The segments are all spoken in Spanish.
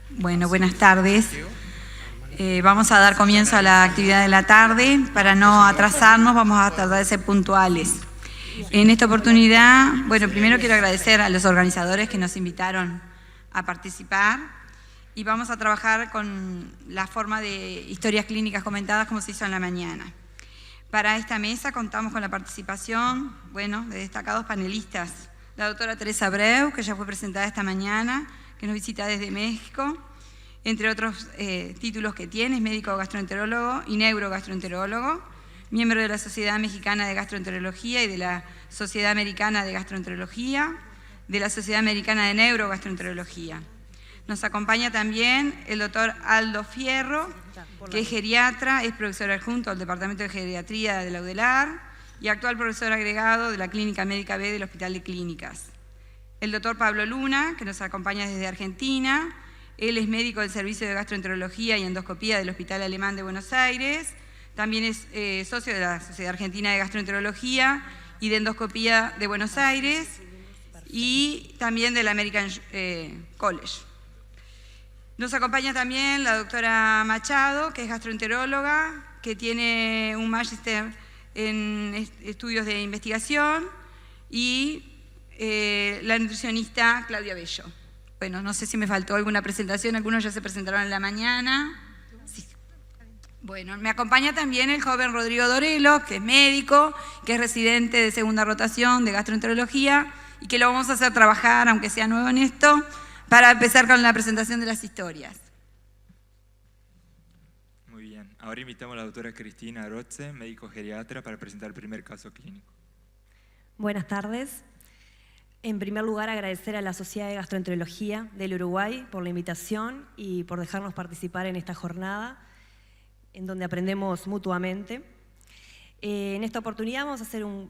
Bueno, buenas tardes. Vamos a dar comienzo a la actividad de la tarde. Para no atrasarnos, vamos a tratar de ser puntuales. En esta oportunidad, bueno, primero quiero agradecer a los organizadores que nos invitaron a participar y vamos a trabajar con la forma de historias clínicas comentadas como se hizo en la mañana. Para esta mesa contamos con la participación, bueno, de destacados panelistas. La doctora Teresa Abreu, que ya fue presentada esta mañana, que nos visita desde México, entre otros títulos que tiene, es médico gastroenterólogo y neurogastroenterólogo, miembro de la Sociedad Mexicana de Gastroenterología y de la Sociedad Americana de Gastroenterología, de la Sociedad Americana de Neurogastroenterología. Nos acompaña también el doctor Aldo Fierro, que es geriatra, es profesor adjunto del Departamento de Geriatría de la UDELAR y actual profesor agregado de la Clínica Médica B del Hospital de Clínicas. El doctor Pablo Luna, que nos acompaña desde Argentina, él es médico del Servicio de Gastroenterología y Endoscopía del Hospital Alemán de Buenos Aires, también es socio de la Sociedad Argentina de Gastroenterología y de Endoscopía de Buenos Aires y también del American College. Nos acompaña también la doctora Machado, que es gastroenteróloga, que tiene un magíster en estudios de investigación, y la nutricionista Claudia Bello. Bueno, no sé si me faltó alguna presentación, algunos ya se presentaron en la mañana. Sí. Bueno, me acompaña también el joven Rodrigo Dorelo, que es médico, que es residente de segunda rotación de gastroenterología, y que lo vamos a hacer trabajar, aunque sea nuevo en esto, para empezar con la presentación de las historias. Muy bien. Ahora invitamos a la doctora Cristina Arotze, médico geriatra, para presentar el primer caso clínico. Buenas tardes. En primer lugar, agradecer a la Sociedad de Gastroenterología del Uruguay por la invitación y por dejarnos participar en esta jornada, en donde aprendemos mutuamente. En esta oportunidad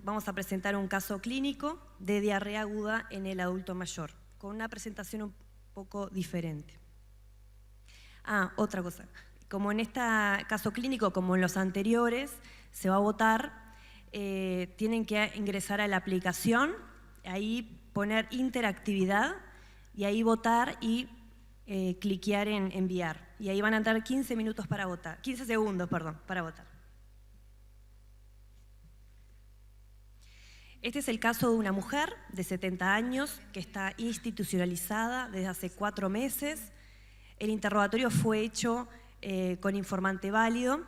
vamos a presentar un caso clínico de diarrea aguda en el adulto mayor, con una presentación un poco diferente. Otra cosa. Como en este caso clínico, como en los anteriores, se va a votar, tienen que ingresar a la aplicación, ahí poner interactividad y ahí votar y cliquear en enviar. Y ahí van a entrar 15 minutos para votar, 15 segundos, perdón, para votar. Este es el caso de una mujer de 70 años que está institucionalizada desde hace 4 meses. El interrogatorio fue hecho con informante válido,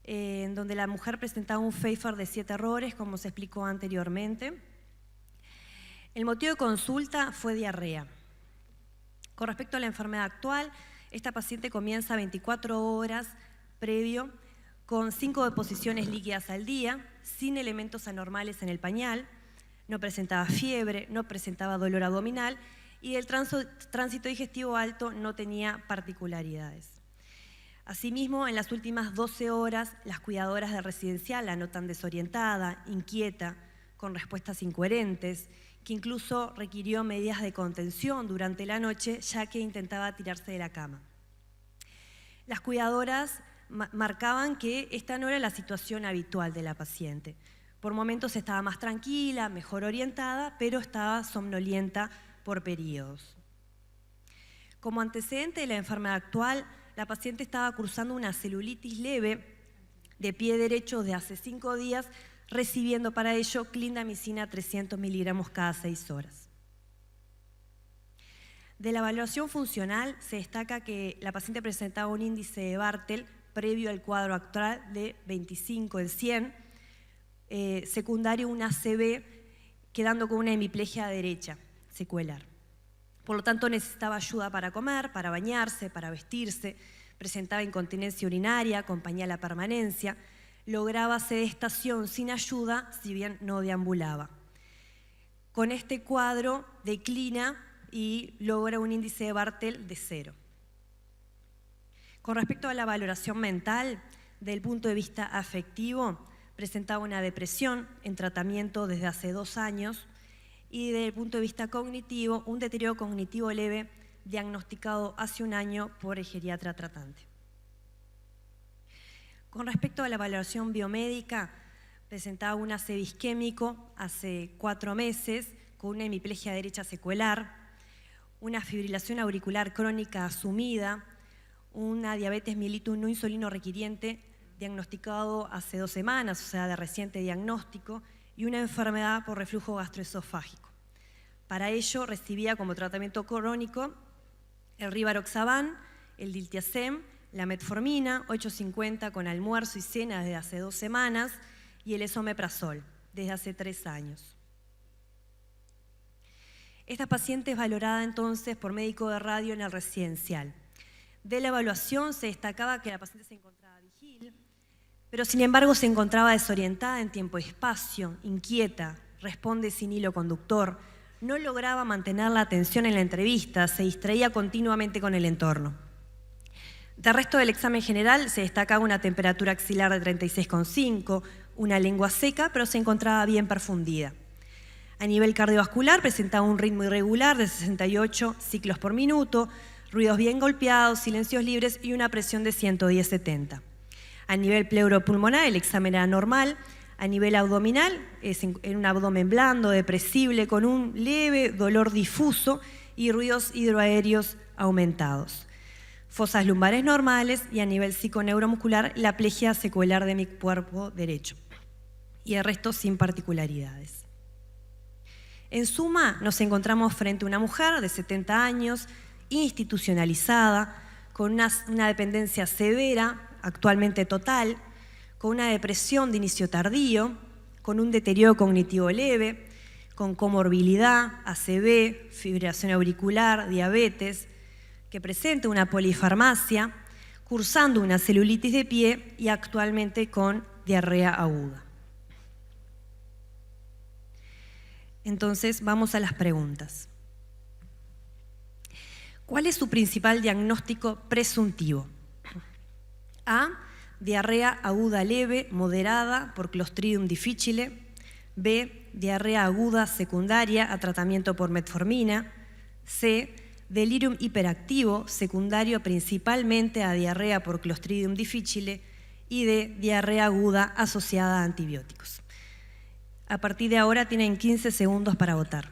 en donde la mujer presentaba un Pfeiffer de 7 errores, como se explicó anteriormente. El motivo de consulta fue diarrea. Con respecto a la enfermedad actual, esta paciente comienza 24 horas previo con 5 deposiciones líquidas al día, sin elementos anormales en el pañal, no presentaba fiebre, no presentaba dolor abdominal y el tránsito digestivo alto no tenía particularidades. Asimismo, en las últimas 12 horas, las cuidadoras del residencial la notan desorientada, inquieta, con respuestas incoherentes, que incluso requirió medidas de contención durante la noche, ya que intentaba tirarse de la cama. Las cuidadoras marcaban que esta no era la situación habitual de la paciente. Por momentos estaba más tranquila, mejor orientada, pero estaba somnolienta por periodos. Como antecedente de la enfermedad actual, la paciente estaba cursando una celulitis leve de pie derecho de hace 5 días, recibiendo para ello clindamicina 300 miligramos cada 6 horas. De la evaluación funcional se destaca que la paciente presentaba un índice de Bartel previo al cuadro actual de 25 en 100, secundario un ACV, quedando con una hemiplegia derecha secuelar. Por lo tanto, necesitaba ayuda para comer, para bañarse, para vestirse, presentaba incontinencia urinaria con pañal a permanencia, lograba sedestación sin ayuda, si bien no deambulaba. Con este cuadro declina y logra un índice de Bartel de 0. Con respecto a la valoración mental, desde el punto de vista afectivo, presentaba una depresión en tratamiento desde hace 2 años y desde el punto de vista cognitivo, un deterioro cognitivo leve diagnosticado hace 1 año por el geriatra tratante. Con respecto a la valoración biomédica, presentaba un ACV isquémico hace 4 meses con una hemiplegia derecha secuelar, una fibrilación auricular crónica asumida, una diabetes mellitus no insulino requiriente diagnosticado hace 2 semanas, o sea, de reciente diagnóstico, y una enfermedad por reflujo gastroesofágico. Para ello recibía como tratamiento crónico el rivaroxaban, el diltiazem, la metformina, 850 con almuerzo y cena desde hace 2 semanas, y el esomeprazol desde hace 3 años. Esta paciente es valorada entonces por médico de radio en el residencial. De la evaluación se destacaba que la paciente se encontraba vigil, pero sin embargo se encontraba desorientada en tiempo y espacio, inquieta, responde sin hilo conductor, no lograba mantener la atención en la entrevista, se distraía continuamente con el entorno. Del resto del examen general se destacaba una temperatura axilar de 36,5, una lengua seca, pero se encontraba bien perfundida. A nivel cardiovascular presentaba un ritmo irregular de 68 ciclos por minuto, ruidos bien golpeados, silencios libres y una presión de 110/70. A nivel pleuropulmonar el examen era normal. A nivel abdominal es en un abdomen blando, depresible, con un leve dolor difuso y ruidos hidroaéreos aumentados. Fosas lumbares normales y a nivel psiconeuromuscular la plegia secuelar de mi cuerpo derecho. Y el resto sin particularidades. En suma, nos encontramos frente a una mujer de 70 años, institucionalizada, con una dependencia severa, actualmente total, con una depresión de inicio tardío, con un deterioro cognitivo leve, con comorbilidad, ACV, fibrilación auricular, diabetes, que presenta una polifarmacia, cursando una celulitis de pie y actualmente con diarrea aguda. Entonces, vamos a las preguntas. ¿Cuál es su principal diagnóstico presuntivo? A. Diarrea aguda leve, moderada por Clostridium difficile. B. Diarrea aguda secundaria a tratamiento por metformina. C. Delirium hiperactivo secundario principalmente a diarrea por Clostridium difficile. Y D. Diarrea aguda asociada a antibióticos. A partir de ahora tienen 15 segundos para votar.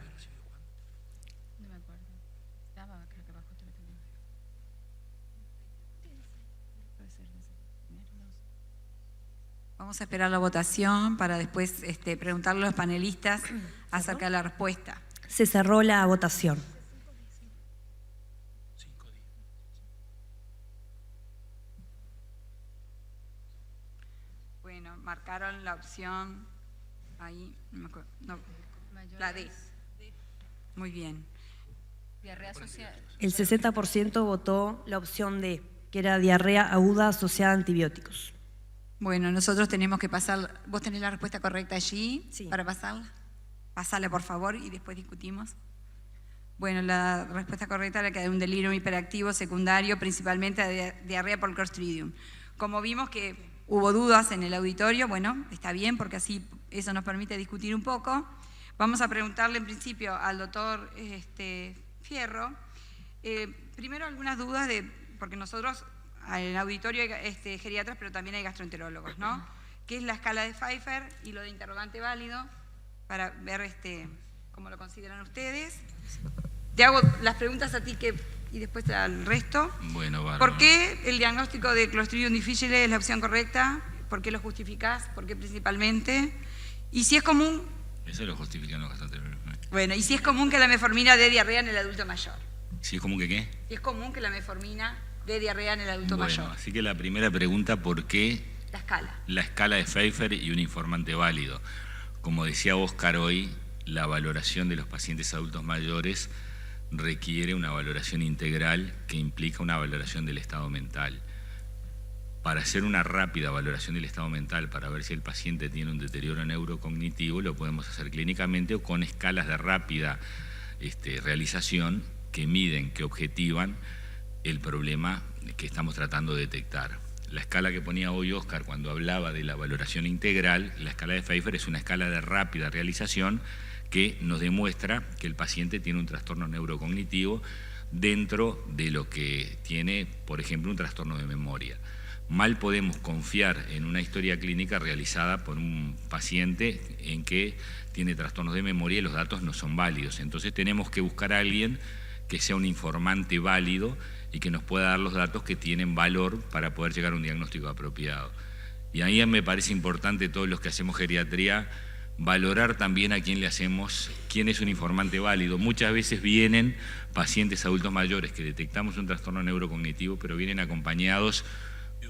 Vamos a esperar la votación para después preguntarle a los panelistas acerca de la respuesta. Se cerró la votación. Bueno, marcaron la opción ahí, no me acuerdo, no, la D. Muy bien. El 60% votó la opción D, que era diarrea aguda asociada a antibióticos. Bueno, nosotros tenemos que pasar. ¿Vos tenés la respuesta correcta allí? Sí. Para pasarla. Pasala, por favor, y después discutimos. Bueno, la respuesta correcta era que hay un delirium hiperactivo secundario, principalmente a diarrea por Clostridium. Como vimos que hubo dudas en el auditorio, bueno, está bien, porque así eso nos permite discutir un poco. Vamos a preguntarle en principio al doctor Fierro, primero algunas dudas, porque nosotros en el auditorio hay geriatras, pero también hay gastroenterólogos, ¿no? ¿Qué es la escala de Pfeiffer y lo de interrogante válido? Para ver cómo lo consideran ustedes. Te hago las preguntas a ti y después al resto. Bueno, bárbaro. ¿Por qué el diagnóstico de Clostridium difficile es la opción correcta? ¿Por qué lo justificás? ¿Por qué principalmente? Y si es común... Eso lo justifican los gastroenterólogos. Bueno, y si es común que la metformina dé diarrea en el adulto mayor. ¿Sí es común que qué? Si es común que la metformina dé diarrea en el adulto mayor. Bueno, así que la primera pregunta, ¿por qué La escala. la escala de Pfeiffer y un informante válido? Como decía Óscar hoy, la valoración de los pacientes adultos mayores requiere una valoración integral que implica una valoración del estado mental. Para hacer una rápida valoración del estado mental, para ver si el paciente tiene un deterioro neurocognitivo, lo podemos hacer clínicamente o con escalas de rápida realización que miden, que objetivan el problema que estamos tratando de detectar. La escala que ponía hoy Óscar cuando hablaba de la valoración integral, la escala de Pfeiffer es una escala de rápida realización que nos demuestra que el paciente tiene un trastorno neurocognitivo dentro de lo que tiene, por ejemplo, un trastorno de memoria. Mal podemos confiar en una historia clínica realizada por un paciente en que tiene trastornos de memoria y los datos no son válidos. Entonces tenemos que buscar a alguien que sea un informante válido y que nos pueda dar los datos que tienen valor para poder llegar a un diagnóstico apropiado. Y ahí me parece importante, todos los que hacemos geriatría, valorar también a quién le hacemos, quién es un informante válido. Muchas veces vienen pacientes adultos mayores que detectamos un trastorno neurocognitivo, pero vienen acompañados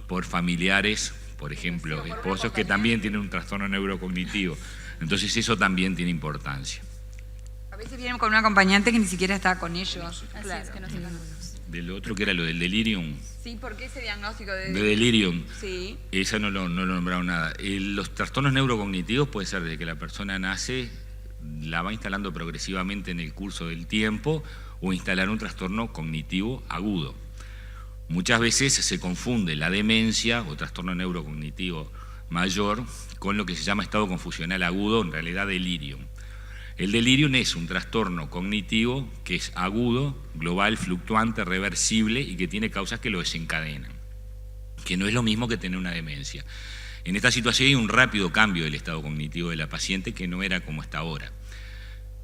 por familiares, por ejemplo, esposos que también tienen un trastorno neurocognitivo. Entonces eso también tiene importancia. A veces vienen con un acompañante que ni siquiera está con ellos. Así es, que no se Del otro que era lo del delirium. Sí, ¿por qué ese diagnóstico De delirium. Sí. Esa no lo nombraron nada. Los trastornos neurocognitivos puede ser desde que la persona nace, la va instalando progresivamente en el curso del tiempo, o instalar un trastorno cognitivo agudo. Muchas veces se confunde la demencia o trastorno neurocognitivo mayor con lo que se llama estado confusional agudo, en realidad delirium. El delirium es un trastorno cognitivo que es agudo, global, fluctuante, reversible y que tiene causas que lo desencadenan, que no es lo mismo que tener una demencia. En esta situación hay un rápido cambio del estado cognitivo de la paciente que no era como está ahora.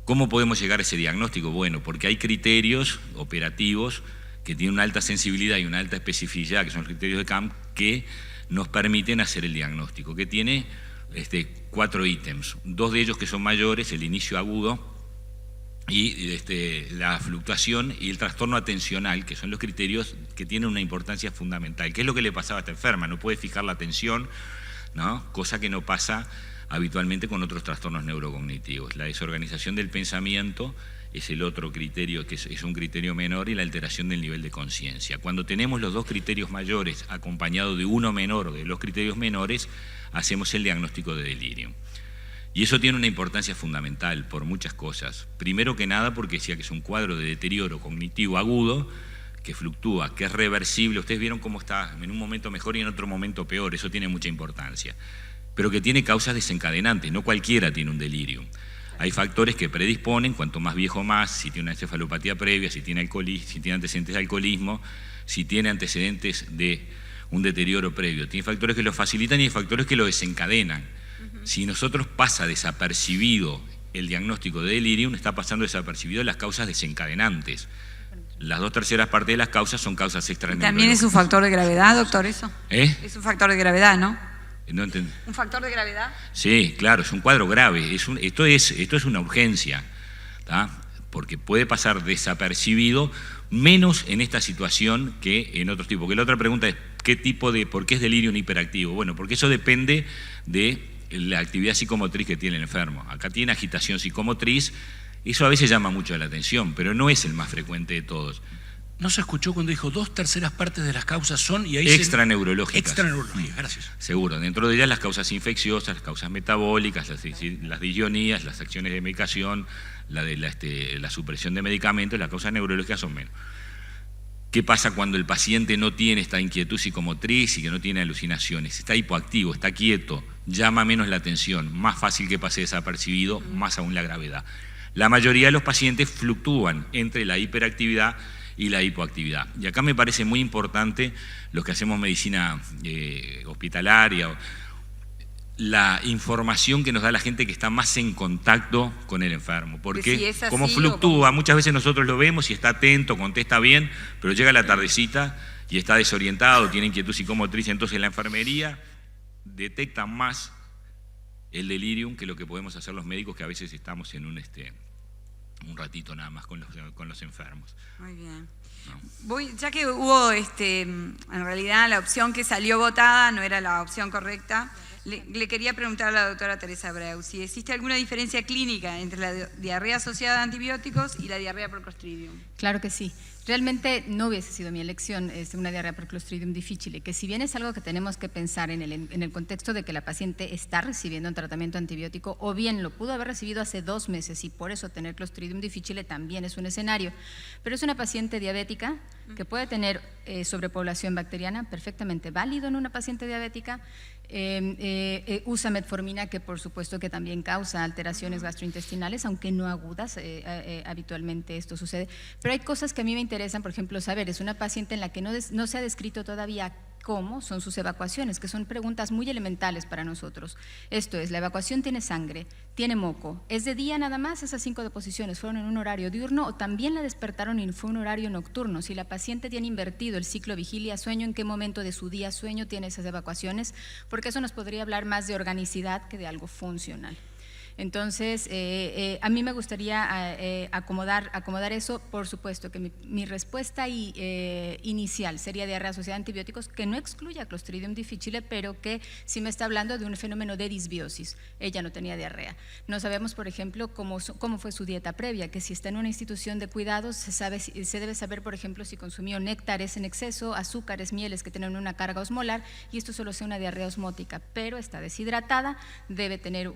¿Cómo podemos llegar a ese diagnóstico? Bueno, porque hay criterios operativos que tienen una alta sensibilidad y una alta especificidad, que son los criterios de CAM, que nos permiten hacer el diagnóstico, que tiene 4 ítems, 2 de ellos que son mayores, el inicio agudo y la fluctuación y el trastorno atencional, que son los criterios que tienen una importancia fundamental. ¿Qué es lo que le pasaba a esta enferma? No puede fijar la atención, ¿no? Cosa que no pasa habitualmente con otros trastornos neurocognitivos. La desorganización del pensamiento es el otro criterio, que es un criterio menor, y la alteración del nivel de conciencia. Cuando tenemos los 2 criterios mayores acompañados de uno menor o de los criterios menores, hacemos el diagnóstico de delirium. Y eso tiene una importancia fundamental por muchas cosas. Primero que nada porque decía que es un cuadro de deterioro cognitivo agudo que fluctúa, que es reversible. Ustedes vieron cómo está en un momento mejor y en otro momento peor, eso tiene mucha importancia. Pero que tiene causas desencadenantes, no cualquiera tiene un delirium. Hay factores que predisponen, cuanto más viejo más, si tiene una encefalopatía previa, si tiene antecedentes de alcoholismo, si tiene antecedentes de un deterioro previo. Tiene factores que lo facilitan y hay factores que lo desencadenan. Si nosotros pasa desapercibido el diagnóstico de delirium, está pasando desapercibido las causas desencadenantes. Las 2/3 partes de las causas son causas extraneurológicas. ¿También es un factor de gravedad, doctor, eso? Es un factor de gravedad, ¿no? No entendí. ¿Un factor de gravedad? Sí, claro, es un cuadro grave. Esto es una urgencia, ¿tá? Porque puede pasar desapercibido, menos en esta situación que en otros tipos. Porque la otra pregunta es, ¿por qué es delirium hiperactivo? Bueno, porque eso depende de la actividad psicomotriz que tiene el enfermo. Acá tiene agitación psicomotriz, eso a veces llama mucho la atención, pero no es el más frecuente de todos. No se escuchó cuando dijo 2/3 partes de las causas son y ahí extraneurológicas. Extraneurológicas, gracias. Seguro, dentro de ellas las causas infecciosas, las causas metabólicas, las disionías, las acciones de medicación, la supresión de medicamentos, las causas neurológicas son menos. ¿Qué pasa cuando el paciente no tiene esta inquietud psicomotriz y que no tiene alucinaciones? Está hipoactivo, está quieto, llama menos la atención, más fácil que pase desapercibido, más aún la gravedad. La mayoría de los pacientes fluctúan entre la hiperactividad y la hipoactividad. Y acá me parece muy importante los que hacemos medicina hospitalaria, la información que nos da la gente que está más en contacto con el enfermo, porque si es así, como fluctúa, muchas veces nosotros lo vemos y está atento, contesta bien, pero llega la tardecita y está desorientado, tiene inquietud psicomotriz, entonces la enfermería detecta más el delirium que lo que podemos hacer los médicos, que a veces estamos en un ratito nada más con los enfermos. Muy bien. ¿No? Ya que hubo, en realidad la opción que salió votada no era la opción correcta, le quería preguntar a la doctora Teresa Abreu si existe alguna diferencia clínica entre la diarrea asociada a antibióticos y la diarrea por Clostridium. Claro que sí. Realmente no hubiese sido mi elección una diarrea por Clostridium difficile, que si bien es algo que tenemos que pensar en el contexto de que la paciente está recibiendo un tratamiento antibiótico, o bien lo pudo haber recibido hace 2 meses y por eso tener Clostridium difficile también es un escenario. Pero es una paciente diabética que puede tener sobrepoblación bacteriana, perfectamente válido en una paciente diabética. Usa metformina, que por supuesto que también causa alteraciones gastrointestinales, aunque no agudas, habitualmente esto sucede. Pero hay cosas que a mí me interesan, por ejemplo, saber, es una paciente en la que no se ha descrito todavía ¿Cómo? Son sus evacuaciones, que son preguntas muy elementales para nosotros. Esto es, la evacuación tiene sangre, tiene moco. ¿Es de día nada más? Esas 5 deposiciones fueron en un horario diurno o también la despertaron y fue un horario nocturno. Si la paciente tiene invertido el ciclo vigilia-sueño, ¿en qué momento de su día-sueño tiene esas evacuaciones? Porque eso nos podría hablar más de organicidad que de algo funcional. Entonces, a mí me gustaría acomodar eso. Por supuesto que mi respuesta inicial sería diarrea asociada a antibióticos, que no excluye a Clostridium difficile, pero que sí me está hablando de un fenómeno de disbiosis. Ella no tenía diarrea. No sabemos, por ejemplo, cómo fue su dieta previa, que si está en una institución de cuidados, se debe saber, por ejemplo, si consumió néctares en exceso, azúcares, mieles que tienen una carga osmolar, y esto solo sea una diarrea osmótica, pero está deshidratada, debe tener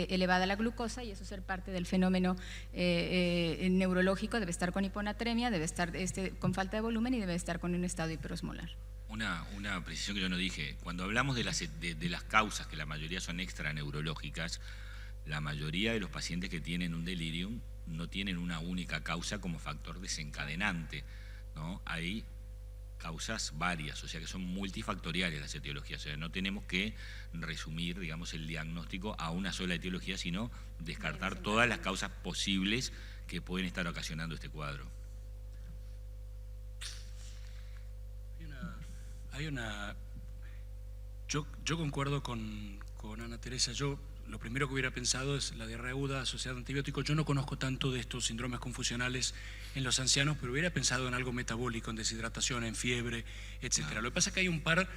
elevada la glucosa y eso ser parte del fenómeno neurológico, debe estar con hiponatremia, debe estar con falta de volumen y debe estar con un estado hiperosmolar. Una precisión que yo no dije, cuando hablamos de las causas, que la mayoría son extraneurológicas, la mayoría de los pacientes que tienen un delirium no tienen una única causa como factor desencadenante, ¿no? Hay causas varias, o sea que son multifactoriales las etiologías, o sea, no tenemos que resumir, digamos, el diagnóstico a una sola etiología, sino descartar todas las causas posibles que pueden estar ocasionando este cuadro. Yo concuerdo con Ana Teresa. Yo lo primero que hubiera pensado es la diarrea aguda asociada a antibióticos. Yo no conozco tanto de estos síndromes confusionales en los ancianos, pero hubiera pensado en algo metabólico, en deshidratación, en fiebre, etc. Lo que pasa es que hay un par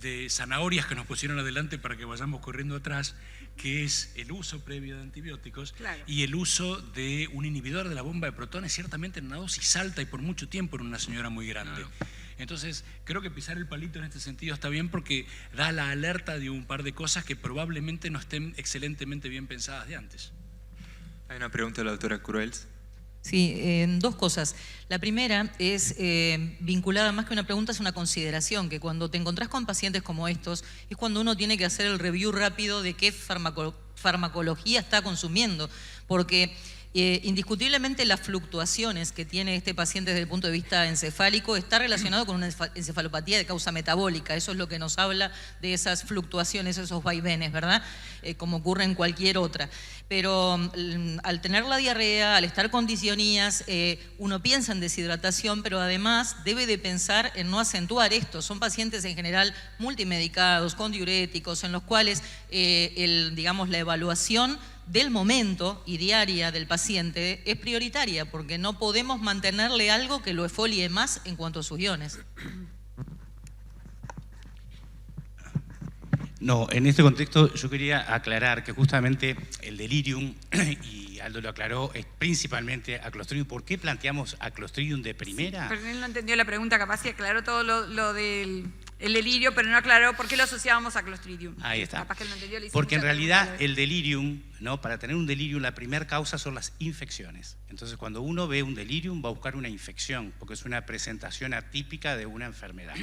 de zanahorias que nos pusieron adelante para que vayamos corriendo atrás, que es el uso previo de antibióticos y el uso de un inhibidor de la bomba de protones, ciertamente en una dosis alta y por mucho tiempo en una señora muy grande. Entonces, creo que pisar el palito en este sentido está bien porque da la alerta de un par de cosas que probablemente no estén excelentemente bien pensadas de antes. Hay una pregunta de la doctora Cruels. Sí, dos cosas. La primera es vinculada, más que una pregunta, es una consideración, que cuando te encontrás con pacientes como estos, es cuando uno tiene que hacer el review rápido de qué farmacología está consumiendo, porque indiscutiblemente las fluctuaciones que tiene este paciente desde el punto de vista encefálico está relacionado con una encefalopatía de causa metabólica. Eso es lo que nos habla de esas fluctuaciones, esos vaivenes, ¿verdad? Como ocurre en cualquier otra. Pero al tener la diarrea, al estar con disionías, uno piensa en deshidratación, pero además debe de pensar en no acentuar esto. Son pacientes en general multimedicados, con diuréticos, en los cuales digamos, la evaluación del momento y diaria del paciente es prioritaria, porque no podemos mantenerle algo que lo exfolie más en cuanto a sus iones. No, en este contexto yo quería aclarar que justamente el delirium, y Aldo lo aclaró, es principalmente a Clostridium. ¿Por qué planteamos a Clostridium de primera? Sí, pero él no entendió la pregunta, capaz que aclaró todo lo del delirio, pero no aclaró por qué lo asociábamos a Clostridium. Ahí está. Capaz que él no entendió, le hice porque en mucha realidad pregunta. el delirium, ¿no? Para tener un delirium, la primera causa son las infecciones. Entonces, cuando uno ve un delirium, va a buscar una infección, porque es una presentación atípica de una enfermedad.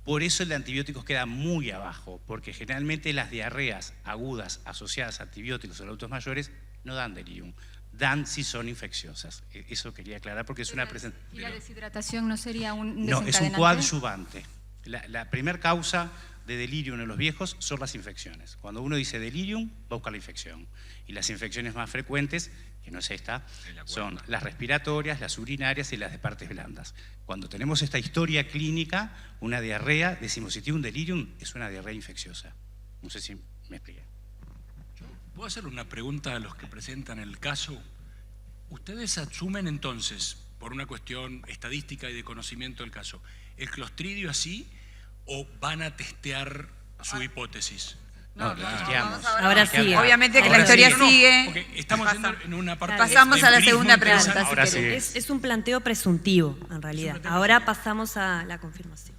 Por eso el de antibióticos queda muy abajo, porque generalmente las diarreas agudas asociadas a antibióticos en adultos mayores no dan delirium, dan si son infecciosas. Eso quería aclarar porque es una presentación. ¿Y la deshidratación no sería un No, desencadenante? es un coadyuvante. La primera causa de delirium en los viejos son las infecciones. Cuando uno dice delirium, va a buscar la infección. Y las infecciones más frecuentes, que no es esta, son las respiratorias, las urinarias y las de partes blandas. Cuando tenemos esta historia clínica, una diarrea, decimos, si tiene un delirium, es una diarrea infecciosa. No sé si me expliqué. ¿Puedo hacer una pregunta a los que presentan el caso? ¿Ustedes asumen entonces, por una cuestión estadística y de conocimiento del caso, el clostridio así o van a testear su hipótesis? No, lo testeamos. Ahora sí. Obviamente que Ahora la historia sí. No, sigue. porque estamos yendo en una parte Pasamos de a la empirismo segunda interesante. pregunta, Ahora si sí. querés. Es un planteo presuntivo, en realidad. Ahora pasamos a la confirmación.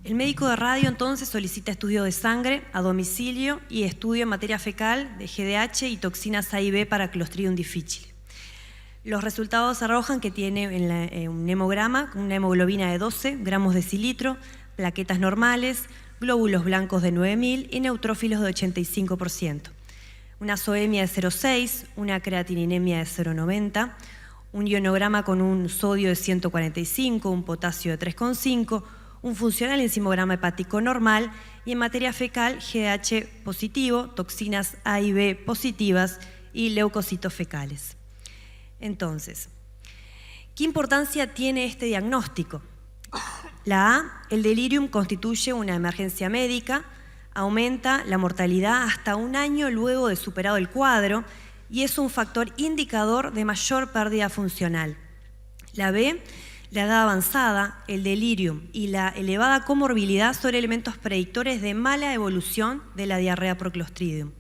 El médico de radio entonces solicita estudio de sangre a domicilio y estudio en materia fecal de GDH y toxinas A y B para Clostridium difficile. Los resultados arrojan que tiene un hemograma una hemoglobina de 12 gramos de decilitro, plaquetas normales, glóbulos blancos de 9.000 y neutrófilos de 85%. Una zoemia de 0,6, una creatininemia de 0,90, un ionograma con un sodio de 145, un potasio de 3,5, un funcional enzimograma hepático normal y en materia fecal GH positivo, toxinas A y B positivas y leucocitos fecales. Entonces, ¿qué importancia tiene este diagnóstico? La A, el delirium constituye una emergencia médica, aumenta la mortalidad hasta 1 año luego de superado el cuadro y es un factor indicador de mayor pérdida funcional. La B, la edad avanzada, el delirium y la elevada comorbilidad son elementos predictores de mala evolución de la diarrea por Clostridium.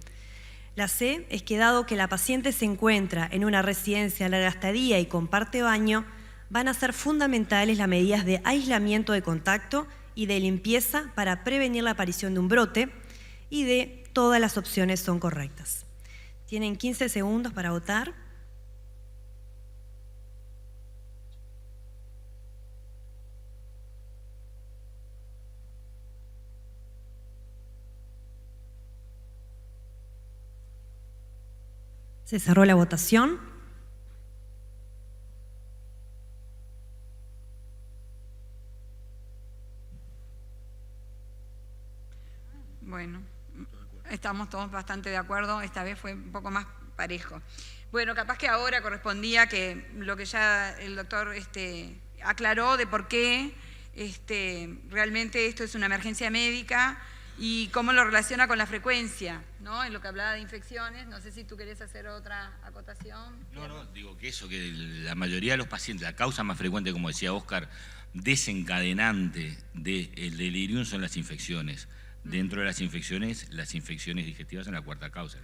La C es que dado que la paciente se encuentra en una residencia a larga estadía y comparte baño, van a ser fundamentales las medidas de aislamiento de contacto y de limpieza para prevenir la aparición de un brote y de todas las opciones son correctas. Tienen 15 segundos para votar. Se cerró la votación. Bueno, estamos todos bastante de acuerdo, esta vez fue un poco más parejo. Bueno, capaz que ahora correspondía que lo que ya el doctor aclaró de por qué realmente esto es una emergencia médica y cómo lo relaciona con la frecuencia, ¿no? En lo que hablaba de infecciones, no sé si tú querés hacer otra acotación. No, digo que eso, que la mayoría de los pacientes, la causa más frecuente, como decía Óscar, desencadenante del delirium son las infecciones. Dentro de las infecciones digestivas son la cuarta causa.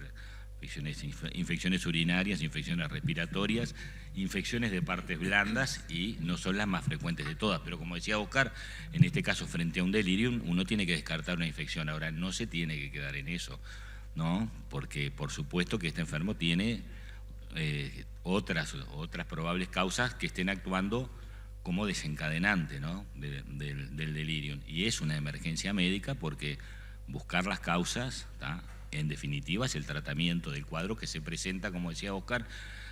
Infecciones urinarias, infecciones respiratorias, infecciones de partes blandas y no son las más frecuentes de todas. Pero como decía Óscar, en este caso frente a un delirium uno tiene que descartar una infección. Ahora no se tiene que quedar en eso, ¿no? Porque por supuesto que este enfermo tiene otras probables causas que estén actuando como desencadenante, ¿no? del delirium. Y es una emergencia médica porque buscar las causas, ¿tá? En definitiva, es el tratamiento del cuadro que se presenta, como decía Óscar,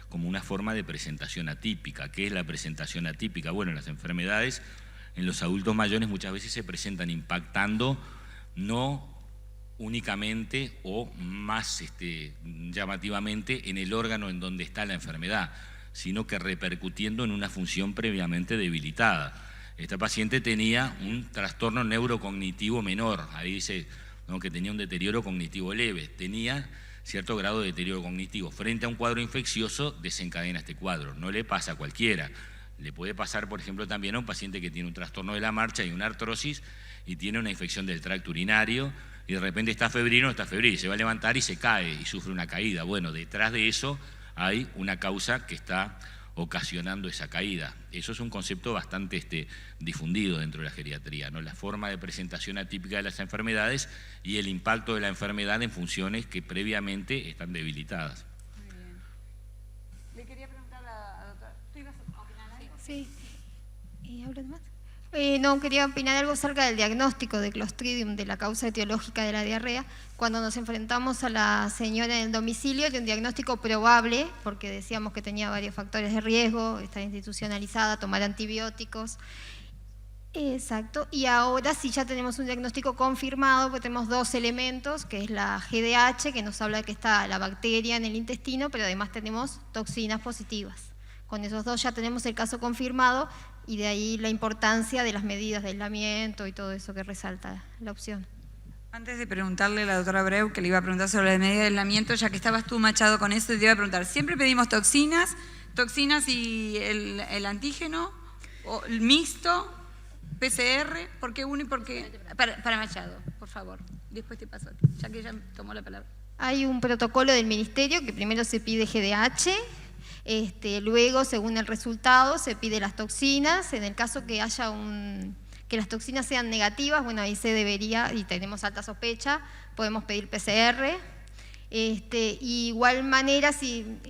como una forma de presentación atípica. ¿Qué es la presentación atípica? Bueno, las enfermedades en los adultos mayores muchas veces se presentan impactando no únicamente o más llamativamente en el órgano en donde está la enfermedad, sino que repercutiendo en una función previamente debilitada. Esta paciente tenía un trastorno neurocognitivo menor, ahí dice, ¿no?, que tenía un deterioro cognitivo leve, tenía cierto grado de deterioro cognitivo. Frente a un cuadro infeccioso desencadena este cuadro, no le pasa a cualquiera. Le puede pasar, por ejemplo, también a un paciente que tiene un trastorno de la marcha y una artrosis y tiene una infección del tracto urinario y de repente está febril o no está febril, se va a levantar y se cae y sufre una caída. Bueno, detrás de eso hay una causa que está ocasionando esa caída. Eso es un concepto bastante difundido dentro de la geriatría, ¿no? La forma de presentación atípica de las enfermedades y el impacto de la enfermedad en funciones que previamente están debilitadas. Muy bien. Le quería preguntar a la doctora, ¿tú ibas a opinar algo? Sí. ¿Y hablas más? No, quería opinar algo acerca del diagnóstico de Clostridium, de la causa etiológica de la diarrea. Cuando nos enfrentamos a la señora en el domicilio, de un diagnóstico probable, porque decíamos que tenía varios factores de riesgo, está institucionalizada, tomar antibióticos. Exacto, y ahora sí ya tenemos un diagnóstico confirmado, porque tenemos 2 elementos, que es la GDH, que nos habla de que está la bacteria en el intestino, pero además tenemos toxinas positivas. Con esos 2 ya tenemos el caso confirmado, y de ahí la importancia de las medidas de aislamiento y todo eso que resalta la opción. Antes de preguntarle a la doctora Abreu, que le iba a preguntar sobre la medida de aislamiento, ya que estabas tú, Machado, con eso, te iba a preguntar, ¿siempre pedimos toxinas y el antígeno, o el mixto, PCR? ¿Por qué uno y por qué? Para Machado, por favor. Después te paso a ti, ya que ella tomó la palabra. Hay un protocolo del Ministerio que primero se pide GDH, luego, según el resultado, se pide las toxinas. En el caso que haya que las toxinas sean negativas, bueno, ahí se debería, y tenemos alta sospecha, podemos pedir PCR. Igual manera,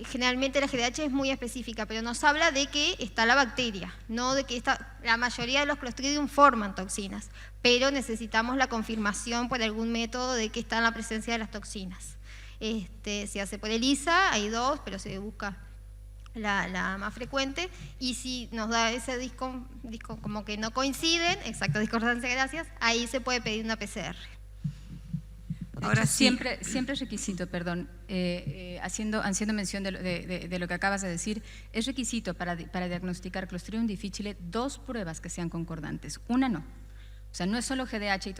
generalmente la GDH es muy específica, pero nos habla de que está la bacteria, no de que la mayoría de los Clostridium forman toxinas, pero necesitamos la confirmación por algún método de que está en la presencia de las toxinas. Se hace por ELISA, hay 2, pero se busca la más frecuente, y si nos da ese disco como que no coinciden, exacto, discordancia, gracias, ahí se puede pedir una PCR. Ahora siempre es requisito, perdón, haciendo mención de lo que acabas de decir, es requisito para diagnosticar Clostridium difficile 2 pruebas que sean concordantes, una no. O sea, no es solo GDH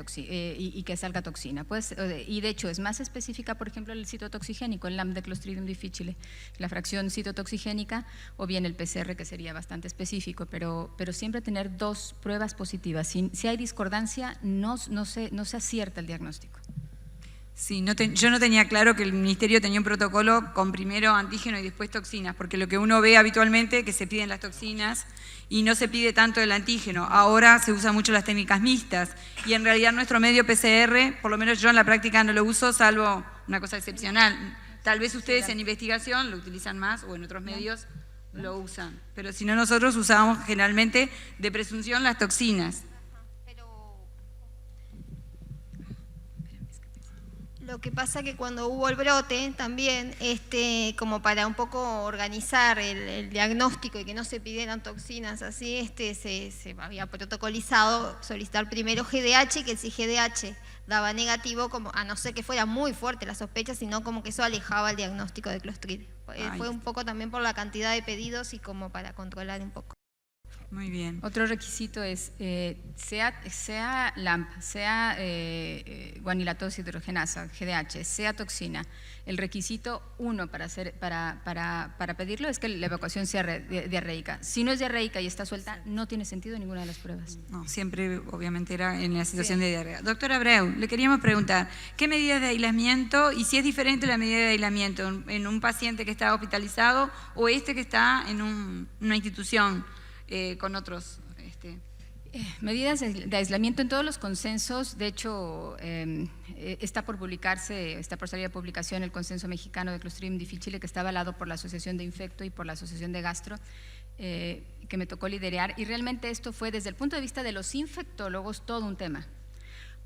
y que salga toxina. Pues, y de hecho es más específica, por ejemplo, el citotoxigénico, el LAMP de Clostridium difficile, la fracción citotoxigénica, o bien el PCR, que sería bastante específico, pero siempre tener 2 pruebas positivas. Si hay discordancia, no se acierta el diagnóstico. Sí, yo no tenía claro que el Ministerio tenía un protocolo con primero antígeno y después toxinas, porque lo que uno ve habitualmente es que se piden las toxinas y no se pide tanto el antígeno. Ahora se usan mucho las técnicas mixtas y en realidad nuestro medio PCR, por lo menos yo en la práctica no lo uso, salvo una cosa excepcional. Tal vez ustedes en investigación lo utilizan más o en otros medios lo usan, pero si no nosotros usamos generalmente de presunción las toxinas. Lo que pasa que cuando hubo el brote también, como para un poco organizar el diagnóstico y que no se pidieran toxinas así, se había protocolizado solicitar primero GDH, que si GDH daba negativo, como a no ser que fuera muy fuerte la sospecha, sino como que eso alejaba el diagnóstico de Clostridium. Fue un poco también por la cantidad de pedidos y como para controlar un poco. Muy bien. Otro requisito es, sea LAMP, sea guanilatosa hidrogenasa, GDH, sea toxina, el requisito 1 para pedirlo es que la evacuación sea diarreica. Si no es diarreica y está suelta, no tiene sentido ninguna de las pruebas. No, siempre obviamente era en la situación de diarrea. Doctora Abreu, le queríamos preguntar, ¿qué medidas de aislamiento y si es diferente la medida de aislamiento en un paciente que está hospitalizado o que está en una institución? Con otros. Medidas de aislamiento en todos los consensos, de hecho está por salir a publicación el consenso mexicano de Clostridium difficile, que está avalado por la Asociación de Infecto y por la Asociación de Gastro, que me tocó liderar, y realmente esto fue desde el punto de vista de los infectólogos todo un tema.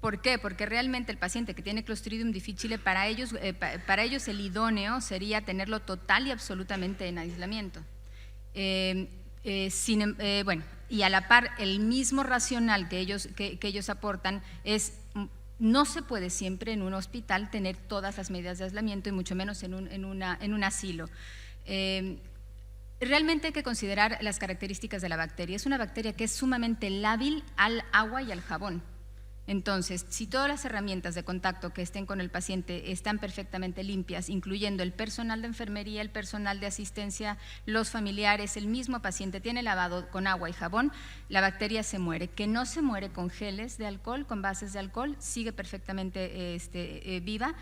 ¿Por qué? Porque realmente el paciente que tiene Clostridium difficile, para ellos el idóneo sería tenerlo total y absolutamente en aislamiento. Y a la par, el mismo racional que ellos aportan es, no se puede siempre en un hospital tener todas las medidas de aislamiento y mucho menos en un asilo. Realmente hay que considerar las características de la bacteria. Es una bacteria que es sumamente lábil al agua y al jabón. Entonces, si todas las herramientas de contacto que estén con el paciente están perfectamente limpias, incluyendo el personal de enfermería, el personal de asistencia, los familiares, el mismo paciente tiene lavado con agua y jabón, la bacteria se muere. Que no se muere con geles de alcohol, con bases de alcohol, sigue perfectamente viva.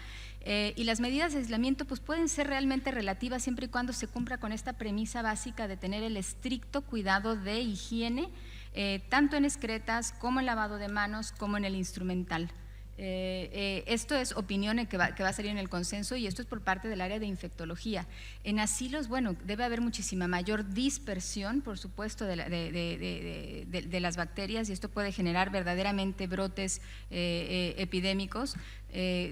Y las medidas de aislamiento pues pueden ser realmente relativas siempre y cuando se cumpla con esta premisa básica de tener el estricto cuidado de higiene, tanto en excretas como en lavado de manos como en el instrumental. Esto es opinión que va a salir en el consenso y esto es por parte del área de infectología. En asilos, bueno, debe haber muchísima mayor dispersión, por supuesto, de las bacterias y esto puede generar verdaderamente brotes epidémicos,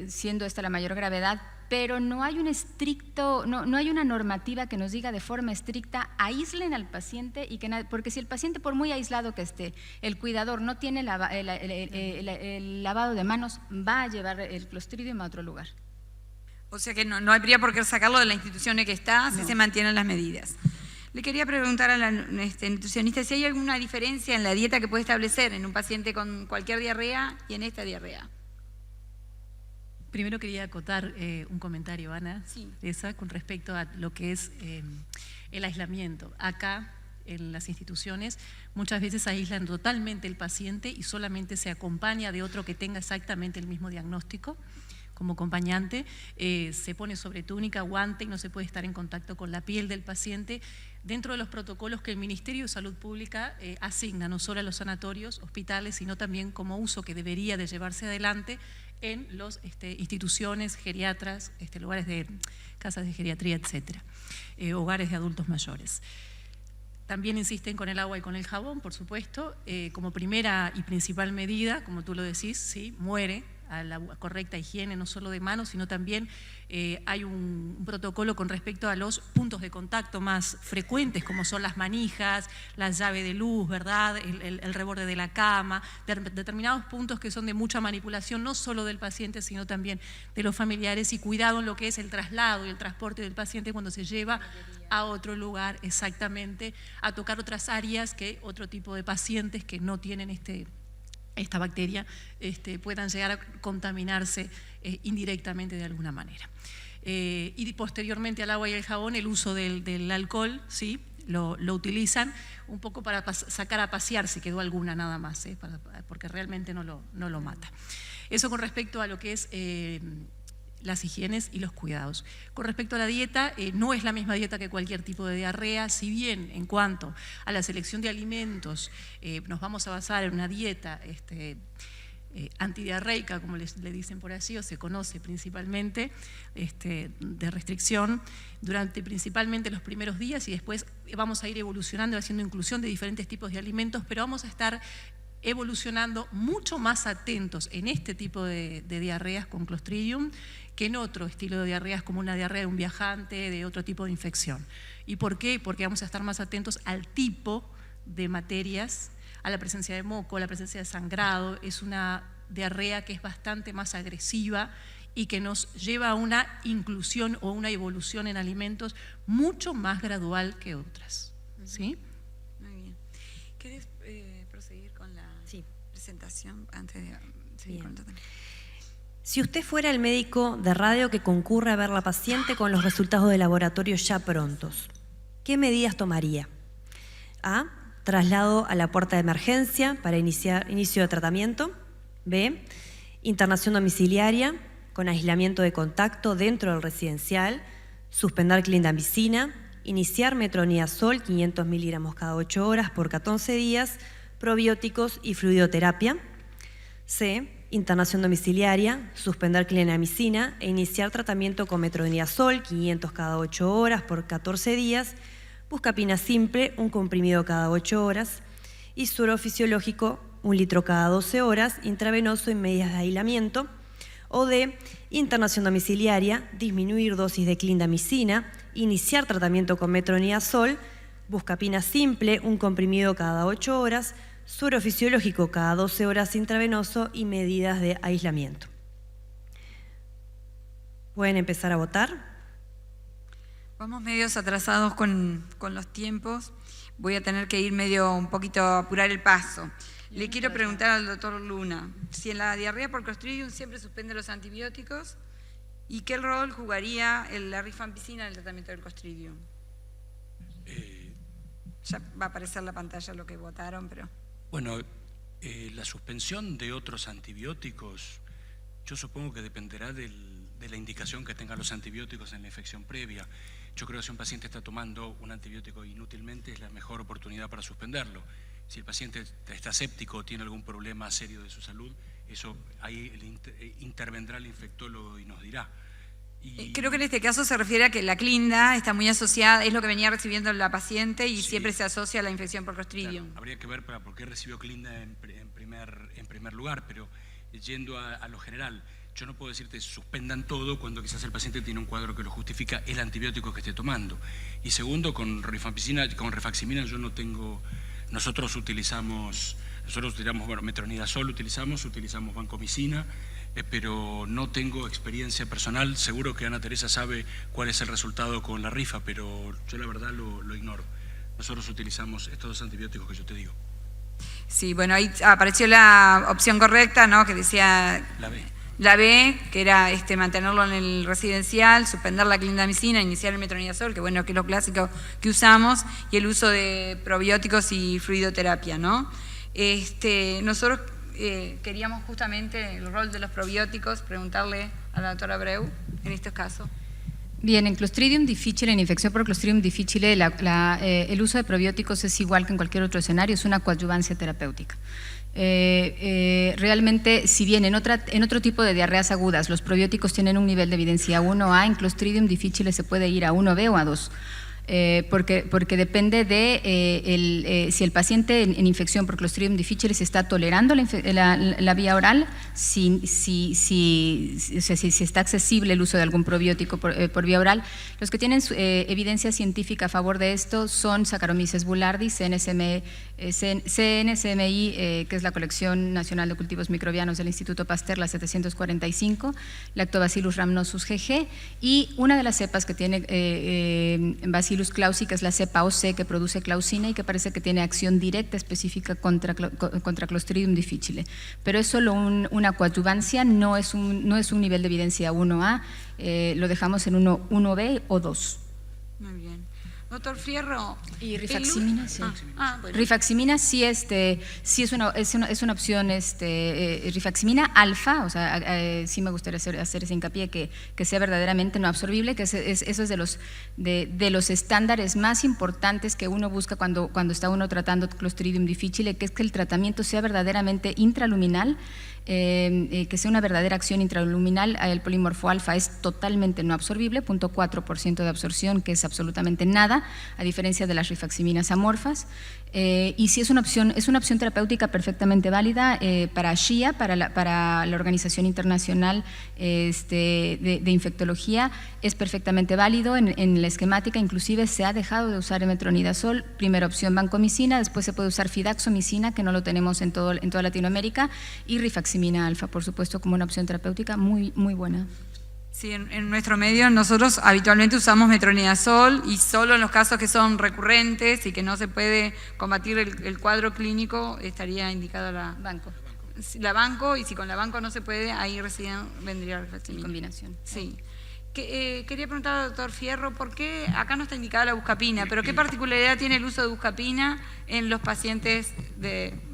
siendo esta la mayor gravedad, pero no hay no hay una normativa que nos diga de forma estricta aíslen al paciente porque si el paciente, por muy aislado que esté, el cuidador no tiene el lavado de manos, va a llevar el Clostridium a otro lugar. O sea que no habría por qué sacarlo de la institución en que está si se mantienen las medidas. Le quería preguntar a la nutricionista si hay alguna diferencia en la dieta que puede establecer en un paciente con cualquier diarrea y en esta diarrea. Primero quería acotar un comentario, Ana, con respecto a lo que es el aislamiento. Acá, en las instituciones, muchas veces aíslan totalmente el paciente y solamente se acompaña de otro que tenga exactamente el mismo diagnóstico como acompañante. Se pone sobre túnica, guante y no se puede estar en contacto con la piel del paciente dentro de los protocolos que el Ministerio de Salud Pública asigna, no solo a los sanatorios, hospitales, sino también como uso que debería de llevarse adelante en las instituciones, geriatras, lugares de casas de geriatría, etcétera, hogares de adultos mayores. También insisten con el agua y con el jabón, por supuesto, como primera y principal medida, como tú lo decís, sí, muere a la correcta higiene, no solo de manos, sino también hay un protocolo con respecto a los puntos de contacto más frecuentes, como son las manijas, la llave de luz, ¿verdad?, el reborde de la cama, determinados puntos que son de mucha manipulación, no solo del paciente, sino también de los familiares, y cuidado en lo que es el traslado y el transporte del paciente cuando se lleva a otro lugar, exactamente, a tocar otras áreas que otro tipo de pacientes que no tienen esta bacteria puedan llegar a contaminarse indirectamente de alguna manera. Y posteriormente al agua y el jabón, el uso del alcohol, ¿sí?, lo utilizan un poco para sacar a pasear si quedó alguna nada más, porque realmente no lo mata. Eso con respecto a lo que es las higienes y los cuidados. Con respecto a la dieta, no es la misma dieta que cualquier tipo de diarrea, si bien en cuanto a la selección de alimentos nos vamos a basar en una dieta antidiarreica, como le dicen por allí, o se conoce principalmente, de restricción, durante principalmente los primeros días, y después vamos a ir evolucionando, haciendo inclusión de diferentes tipos de alimentos, pero vamos a estar evolucionando mucho más atentos en este tipo de diarreas con Clostridium que en otro estilo de diarreas como una diarrea de un viajante, de otro tipo de infección. ¿Y por qué? Porque vamos a estar más atentos al tipo de materias, a la presencia de moco, a la presencia de sangrado. Es una diarrea que es bastante más agresiva y que nos lleva a una inclusión o una evolución en alimentos mucho más gradual que otras. ¿Sí? Muy bien. ¿Querés proseguir con la presentación antes de seguir con el tratamiento? Si usted fuera el médico de radio que concurre a ver a la paciente con los resultados de laboratorio ya prontos, ¿qué medidas tomaría? A. Traslado a la puerta de emergencia para inicio de tratamiento. B. Internación domiciliaria con aislamiento de contacto dentro del residencial, suspender clindamicina, iniciar metronidazol 500 miligramos cada 8 horas por 14 días, probióticos y fluidoterapia. C. Internación domiciliaria, suspender clindamicina e iniciar tratamiento con metronidazol 500 cada 8 horas por 14 días, buscapina simple, un comprimido cada 8 horas y suero fisiológico 1 litro cada 12 horas, intravenoso en medidas de aislamiento. O D. Internación domiciliaria, disminuir dosis de clindamicina, iniciar tratamiento con metronidazol, buscapina simple, un comprimido cada 8 horas, suero fisiológico cada 12 horas intravenoso y medidas de aislamiento. ¿Pueden empezar a votar? Vamos medios atrasados con los tiempos. Voy a tener que ir un poquito a apurar el paso. Le quiero preguntar al doctor Luna si en la diarrea por Clostridium siempre suspende los antibióticos y qué rol jugaría la rifampicina en el tratamiento del Clostridium. Ya va a aparecer en la pantalla lo que votaron, pero... Bueno, la suspensión de otros antibióticos, yo supongo que dependerá de la indicación que tengan los antibióticos en la infección previa. Yo creo que si un paciente está tomando un antibiótico inútilmente es la mejor oportunidad para suspenderlo. Si el paciente está séptico o tiene algún problema serio de su salud, eso ahí intervendrá el infectólogo y nos dirá. Creo que en este caso se refiere a que la clinda está muy asociada, es lo que venía recibiendo la paciente y siempre se asocia a la infección por Clostridium. Claro, habría que ver por qué recibió clinda en primer lugar, pero yendo a lo general, yo no puedo decirte suspendan todo cuando quizás el paciente tiene un cuadro que lo justifica el antibiótico que esté tomando. Y segundo, con rifaximina yo no tengo... Nosotros utilizamos metronidazol, utilizamos vancomicina, pero no tengo experiencia personal. Seguro que Ana Teresa sabe cuál es el resultado con la rifa, pero yo la verdad lo ignoro. Nosotros utilizamos estos dos antibióticos que yo te digo. Sí, bueno, ahí apareció la opción correcta, ¿no? Que decía... La B, que era mantenerlo en el residencial, suspender la clindamicina, iniciar el metronidazol, que bueno, que es lo clásico que usamos, y el uso de probióticos y fluidoterapia, ¿no? Nosotros queríamos justamente el rol de los probióticos, preguntarle a la doctora Abreu en estos casos. Bien, en Clostridium difficile, en infección por Clostridium difficile, el uso de probióticos es igual que en cualquier otro escenario, es una coadyuvancia terapéutica. Realmente, si bien en otro tipo de diarreas agudas los probióticos tienen un nivel de evidencia 1A, en Clostridium difficile se puede ir a 1B o a 2. porque depende de si el paciente en infección por Clostridium difficile se está tolerando la vía oral, si está accesible el uso de algún probiótico por vía oral. Los que tienen evidencia científica a favor de esto son Saccharomyces boulardii, CNSMI, que es la Colección Nacional de Cultivos Microbianos del Instituto Pasteur, la 745, Lactobacillus rhamnosus GG, y una de las cepas que tiene Bacillus clausi, que es la cepa OC, que produce clausina y que parece que tiene acción directa específica contra Clostridium difficile. Pero es solo una coadyuvancia, no es un nivel de evidencia 1A, lo dejamos en 1B o 2. Muy bien. Doctor Fierro. Y rifaximina, sí. Bueno. Rifaximina sí, sí es una opción, rifaximina alfa, o sea, sí me gustaría hacer ese hincapié que sea verdaderamente no absorbible, que eso es de los estándares más importantes que uno busca cuando está uno tratando Clostridium difficile, que es que el tratamiento sea verdaderamente intraluminal, que sea una verdadera acción intraluminal. El polimorfo alfa es totalmente no absorbible, 0.4% de absorción, que es absolutamente nada, a diferencia de las rifaximinas amorfas. Y sí es una opción terapéutica perfectamente válida para SHIA, para la Organización Internacional de Infectología, es perfectamente válido. En la esquemática inclusive se ha dejado de usar metronidazol, primera opción vancomicina, después se puede usar fidaxomicina, que no lo tenemos en toda Latinoamérica, y rifaximina alfa, por supuesto, como una opción terapéutica muy, muy buena. Sí, en nuestro medio nosotros habitualmente usamos metronidazol y solo en los casos que son recurrentes y que no se puede combatir el cuadro clínico estaría indicada la banco, y si con la banco no se puede, ahí recién vendría la rifaximina. Combinación. Sí. Quería preguntar al doctor Fierro, ¿por qué acá no está indicada la buscapina? ¿Pero qué particularidad tiene el uso de buscapina en los pacientes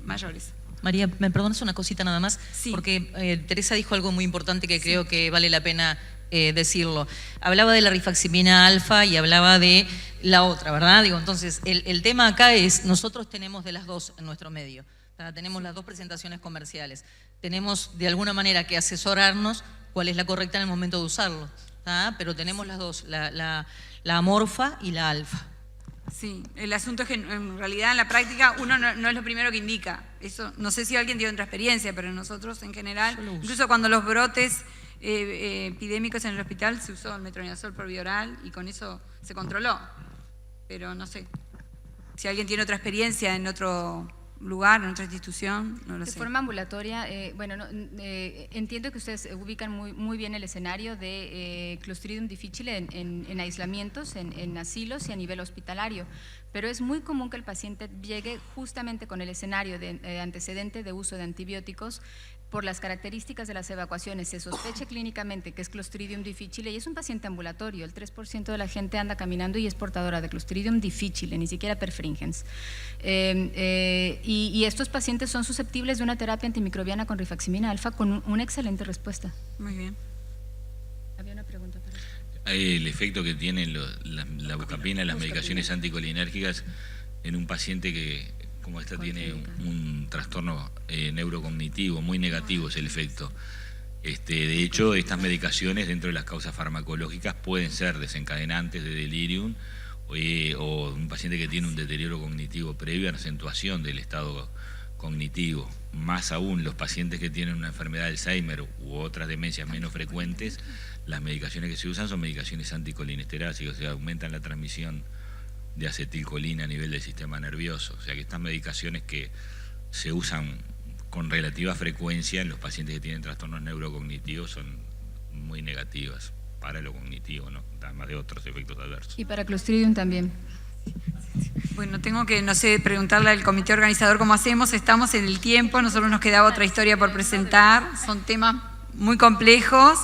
mayores? María, ¿me perdonas una cosita nada más? Sí. Porque Teresa dijo algo muy importante que creo que vale la pena decirlo. Hablaba de la rifaximina alfa y hablaba de la otra, ¿verdad? Entonces, el tema acá es, nosotros tenemos de las dos en nuestro medio. Tenemos las dos presentaciones comerciales. Tenemos de alguna manera que asesorarnos cuál es la correcta en el momento de usarlo. Pero tenemos las dos, la amorfa y la alfa. Sí, el asunto es que en realidad en la práctica uno no es lo primero que indica. Eso, no sé si alguien tiene otra experiencia, pero nosotros en general, incluso cuando los brotes epidémicos en el hospital se usó el metronidazol por vía oral y con eso se controló. Pero no sé, si alguien tiene otra experiencia en otro lugar, en otra institución, no lo sé. De forma ambulatoria, entiendo que ustedes ubican muy bien el escenario de Clostridium difficile en aislamientos, en asilos y a nivel hospitalario, pero es muy común que el paciente llegue justamente con el escenario de antecedente de uso de antibióticos. Por las características de las evacuaciones se sospeche clínicamente que es Clostridium difficile y es un paciente ambulatorio. El 3% de la gente anda caminando y es portadora de Clostridium difficile, ni siquiera perfringens. Y estos pacientes son susceptibles de una terapia antimicrobiana con rifaximina alfa con una excelente respuesta. Muy bien. Había una pregunta para usted. El efecto que tienen la buscapina, las medicaciones anticolinérgicas en un paciente que como esta tiene un trastorno neurocognitivo muy negativo, es el efecto. De hecho, estas medicaciones dentro de las causas farmacológicas pueden ser desencadenantes de delirium o un paciente que tiene un deterioro cognitivo previo a la acentuación del estado cognitivo. Más aún, los pacientes que tienen una enfermedad de Alzheimer u otras demencias menos frecuentes, las medicaciones que se usan son medicaciones anticolinesteráticas, o sea, aumentan la transmisión de acetilcolina a nivel del sistema nervioso. O sea que estas medicaciones que se usan con relativa frecuencia en los pacientes que tienen trastornos neurocognitivos son muy negativas para lo cognitivo, ¿no? Además de otros efectos adversos. Y para Clostridium también. Bueno, tengo que, no sé, preguntarle al comité organizador cómo hacemos. Estamos en el tiempo, nosotros nos quedaba otra historia por presentar. Son temas muy complejos.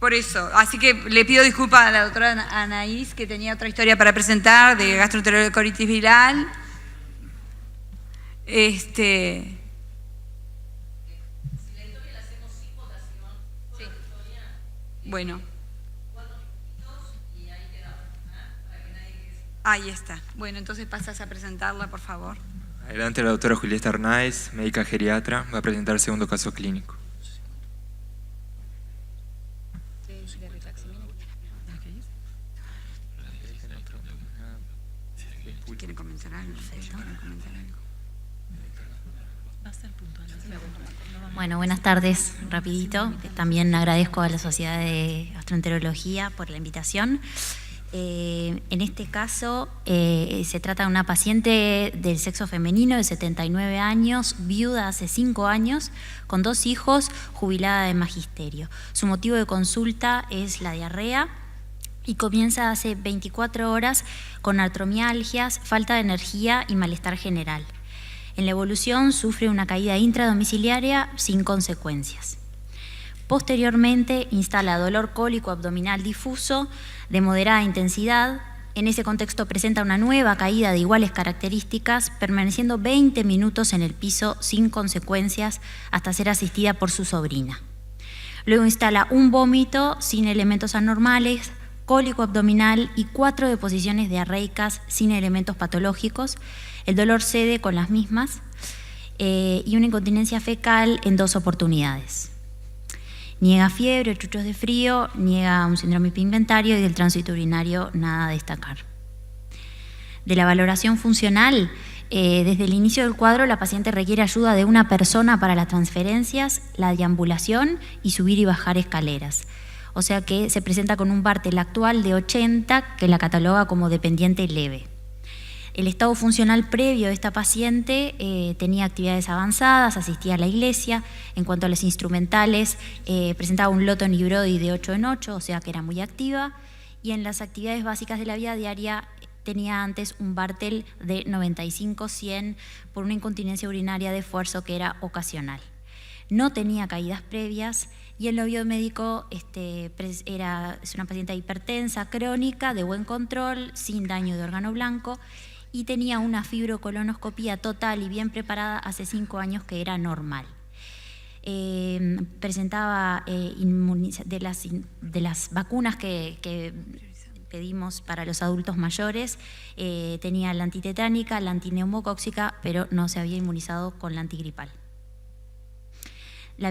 Por eso, así que le pido disculpas a la doctora Anaís, que tenía otra historia para presentar de gastroenterocolitis viral. Si la historia la hacemos sin votación, sí. Bueno. 4 minutitos y ahí quedamos, para que nadie quede. Ahí está. Bueno, entonces pasas a presentarla, por favor. Adelante la doctora Julieta Arnaiz, médica geriatra, va a presentar el segundo caso clínico. ¿Quieren comentar algo? Bueno, buenas tardes, rapidito. También agradezco a la Sociedad de Gastroenterología por la invitación. En este caso se trata de una paciente del sexo femenino de 79 años, viuda hace 5 años, con 2 hijos, jubilada de magisterio. Su motivo de consulta es la diarrea y comienza hace 24 horas con artromialgias, falta de energía y malestar general. En la evolución sufre una caída intradomiciliaria sin consecuencias. Posteriormente instala dolor cólico abdominal difuso de moderada intensidad. En ese contexto presenta una nueva caída de iguales características, permaneciendo 20 minutos en el piso sin consecuencias hasta ser asistida por su sobrina. Luego instala un vómito sin elementos anormales, cólico abdominal y 4 deposiciones diarreicas sin elementos patológicos. El dolor cede con las mismas y una incontinencia fecal en 2 oportunidades. Niega fiebre, chuchos de frío, niega un síndrome pigmentario y del tránsito urinario nada a destacar. De la valoración funcional, desde el inicio del cuadro la paciente requiere ayuda de una persona para las transferencias, la deambulación y subir y bajar escaleras. O sea que se presenta con un Bartel actual de 80 que la cataloga como dependiente leve. El estado funcional previo de esta paciente tenía actividades avanzadas, asistía a la iglesia. En cuanto a los instrumentales, presentaba un Lotton y Brody de 8 en 8, o sea que era muy activa. Y en las actividades básicas de la vida diaria tenía antes un Bartel de 95-100 por una incontinencia urinaria de esfuerzo que era ocasional. No tenía caídas previas y el novio médico es una paciente hipertensa, crónica, de buen control, sin daño de órgano blanco, y tenía una fibrocolonoscopía total y bien preparada hace 5 años que era normal. Presentaba de las vacunas que pedimos para los adultos mayores, tenía la antitetánica, la antineumocóxica, pero no se había inmunizado con la antigripal. La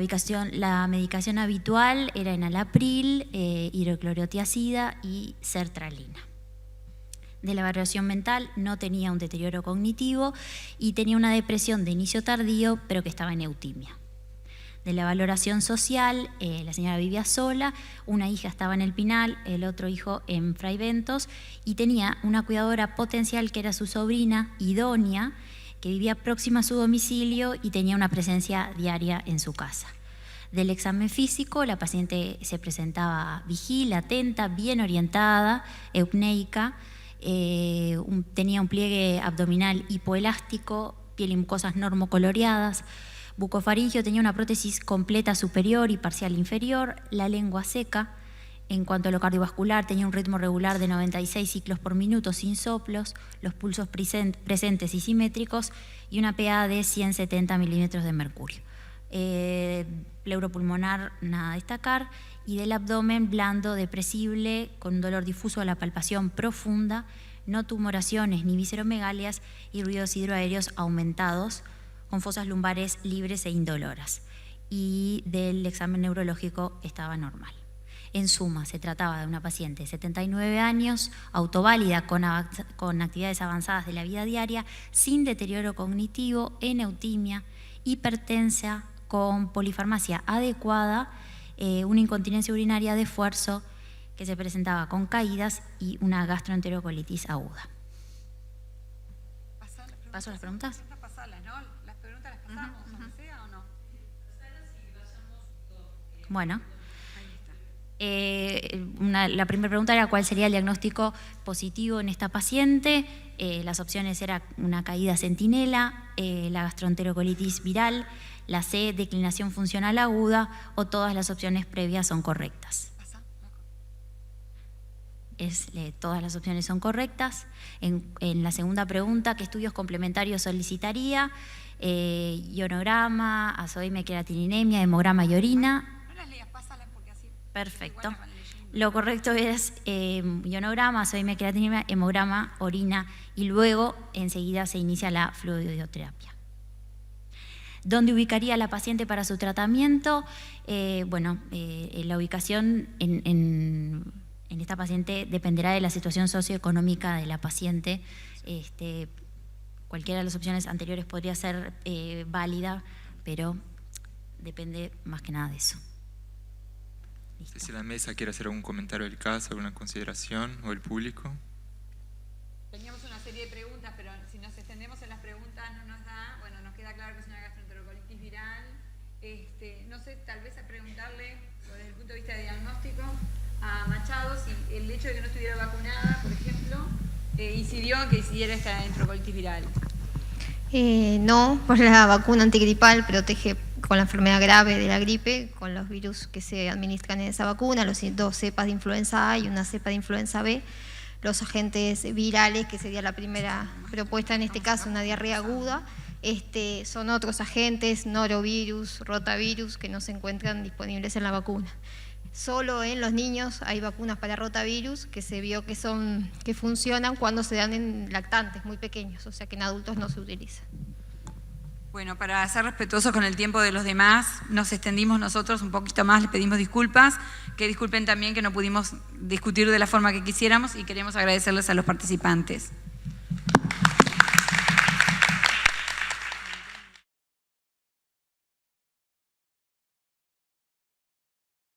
medicación habitual era enalapril, hidroclorotiazida y sertralina. De la evaluación mental no tenía un deterioro cognitivo y tenía una depresión de inicio tardío, pero que estaba en eutimia. De la valoración social, la señora vivía sola, una hija estaba en El Pinal, el otro hijo en Fray Bentos, y tenía una cuidadora potencial que era su sobrina, idónea, que vivía próxima a su domicilio y tenía una presencia diaria en su casa. Del examen físico, la paciente se presentaba vigil, atenta, bien orientada, eupneica, tenía un pliegue abdominal hipoelástico, piel y mucosas normocoloreadas, bucofaringio, tenía una prótesis completa superior y parcial inferior, la lengua seca. En cuanto a lo cardiovascular, tenía un ritmo regular de 96 ciclos por minuto sin soplos, los pulsos presentes y simétricos y una PA de 170 milímetros de mercurio. Pleuropulmonar, nada a destacar, y del abdomen blando, depresible, con un dolor difuso a la palpación profunda, no tumoraciones ni visceromegalias y ruidos hidroaéreos aumentados, con fosas lumbares libres e indoloras. Y del examen neurológico estaba normal. En suma, se trataba de una paciente de 79 años, autoválida con actividades avanzadas de la vida diaria, sin deterioro cognitivo, en eutimia, hipertensa, con polifarmacia adecuada, una incontinencia urinaria de esfuerzo que se presentaba con caídas y una gastroenterocolitis aguda. ¿Paso a las preguntas? Las preguntas las pasamos, aunque sea o no. Bueno. La primera pregunta era cuál sería el diagnóstico positivo en esta paciente. Las opciones eran una caída centinela, la gastroenterocolitis viral, la C, declinación funcional aguda, o todas las opciones previas son correctas. Todas las opciones son correctas. En la segunda pregunta, ¿qué estudios complementarios solicitaría? Ionograma, azoemia, creatininemia, hemograma y orina. Perfecto. Lo correcto es ionograma, azoemia, creatininemia, hemograma, orina, y luego enseguida se inicia la fluidoterapia. ¿Dónde ubicaría a la paciente para su tratamiento? La ubicación en esta paciente dependerá de la situación socioeconómica de la paciente. Cualquiera de las opciones anteriores podría ser válida, pero depende más que nada de eso. No sé si la mesa quiere hacer algún comentario del caso, alguna consideración, o el público. Teníamos una serie de preguntas, pero si nos extendemos en las preguntas no nos da. Bueno, nos queda claro que es una gastroenterocolitis viral. No sé, tal vez a preguntarle, desde el punto de vista de diagnóstico, a Machado si el hecho de que no estuviera vacunada, por ejemplo, incidió en que incidiera esta enterocolitis viral. No, pues la vacuna antigripal protege con la enfermedad grave de la gripe, con los virus que se administran en esa vacuna, los 2 cepas de influenza A y una cepa de influenza B. Los agentes virales, que sería la primera propuesta en este caso, una diarrea aguda, son otros agentes, norovirus, rotavirus, que no se encuentran disponibles en la vacuna. Solo en los niños hay vacunas para rotavirus que se vio que funcionan cuando se dan en lactantes muy pequeños, o sea que en adultos no se utiliza. Bueno, para ser respetuosos con el tiempo de los demás, nos extendimos nosotros un poquito más, les pedimos disculpas, que disculpen también que no pudimos discutir de la forma que quisiéramos y queremos agradecerles a los participantes.